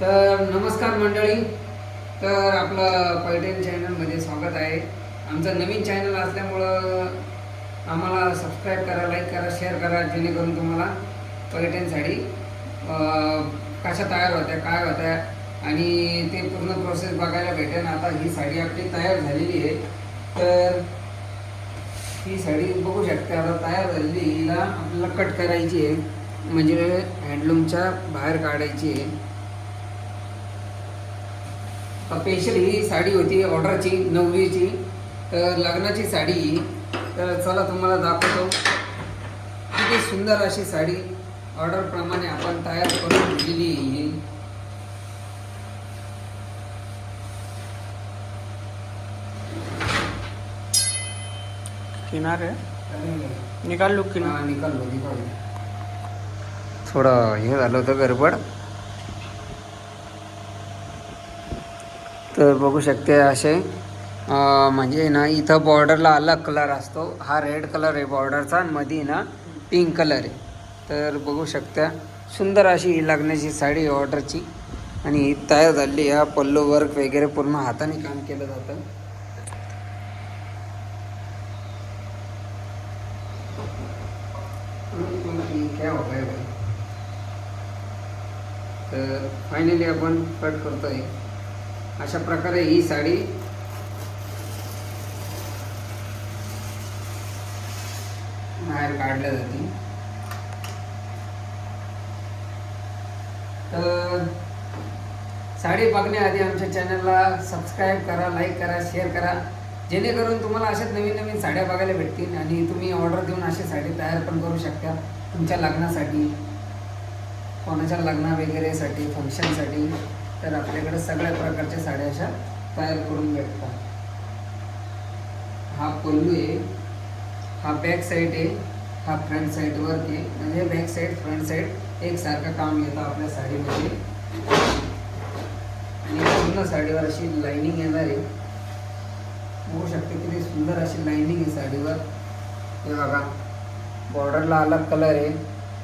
तर नमस्कार मंडळी. तर आपलं पैठण चॅनलमध्ये स्वागत आहे. आमचं नवीन चॅनल असल्यामुळं आम्हाला सबस्क्राईब करा, लाईक करा, शेअर करा, जेणेकरून तुम्हाला पैठण साडी कशा तयार होत्या, काय होत्या आणि ते पूर्ण प्रोसेस बघायला भेटेल. आता ही साडी आपली तयार झालेली आहे. तर ही साडी बघू शकते. आता तयार झालेली, हिला आपल्याला कट करायची आहे, म्हणजे हँडलूमच्या बाहेर काढायची आहे. स्पेशल ही साडी होती ऑर्डरची, नवरीची, तर लग्नाची साडी. तर चला तुम्हाला दाखवतो. किती सुंदर अशी साडी ऑर्डरप्रमाणे आपण तयार करून दिलेली आहे. किनारे निकाल लो किनार. निकाल थोडं हे झालं होतं गडबड. तर बघू शकते असे म्हणजे ना इथं बॉर्डरला अलग कलर असतो. हा रेड कलर आहे बॉर्डरचा आणि मध्ये ना पिंक कलर आहे. तर बघू शकता सुंदर अशी ही लग्नाची साडी ऑर्डरची आणि ही तयार झाली. हा पल्लू वर्क वगैरे पूर्ण हाताने काम केलं जातं. क्या हो गया भाई. तर फायनली आपण कट करतोय. अशा प्रकारे ही साडी बाहेर काढल्या जाते. तर साडी बघण्याआधी आमच्या चॅनलला सबस्क्राईब करा, लाईक करा, शेअर करा, जेणेकरून तुम्हाला अशाच नवीन नवीन साड्या बघायला भेटतील आणि तुम्ही ऑर्डर देऊन अशी साडी तयार पण करू शकता तुमच्या लग्नासाठी, कोणाच्या लग्न वगैरेसाठी, फंक्शनसाठी. तर आपल्याकडे सगळ्या प्रकारच्या साड्या अशा तयार करून भेटतात. हा पल्लू आहे, हा बॅक साईड आहे, हा फ्रंट साईड वर्क आहे. म्हणजे बॅक साईड फ्रंट साईड एकसारखं काम येतं आपल्या साडीमध्ये. आणि पूर्ण साडीवर अशी लाईनिंग येणार आहे. बघू शकते किती सुंदर अशी लाईनिंग आहे साडीवर. हे बघा, बॉर्डरला अलग कलर आहे,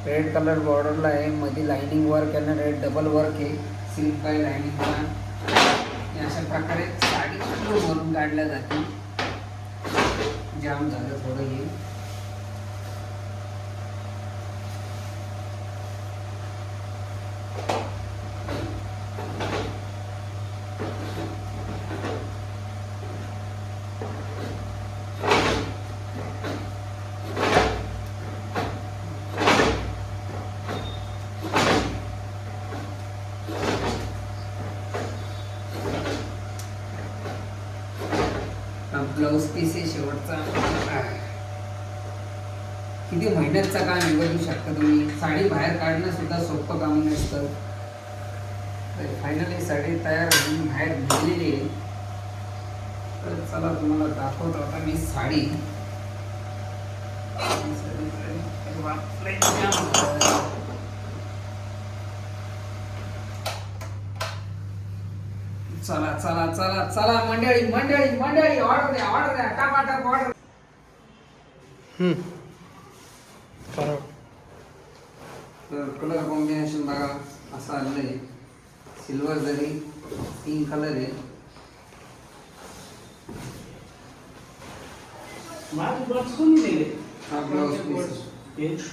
रेड कलर बॉर्डरला आहे, मध्ये लाईनिंग वर्क आहे, रेड डबल वर्क आहे, सिल्क बाय लाईनिंगला. अशा प्रकारे साडी भरून काढल्या जाते. जाम झालं थोडं हे. ब्लाऊज पीस आहे शेवटचा. किती मेहनतचं काम आहे बघू शकता तुम्ही. साडी बाहेर काढणं सुद्धा सोपं काम नसतं. फायनली साडी तयार होऊन बाहेर निघलेली आहे. तर चला तुम्हाला दाखवतो आता मी साडी. चला चला चला चला मंडळी मंडळी मंडळी, ऑर्डर द्या, ऑर्डर द्या, टाकाटाक ऑर्डर. तर कलर कॉम्बिनेशन बघा असं आलेलं आहे. सिल्वर जरी, पिंक कलर आहे. हा ब्लाउज पीस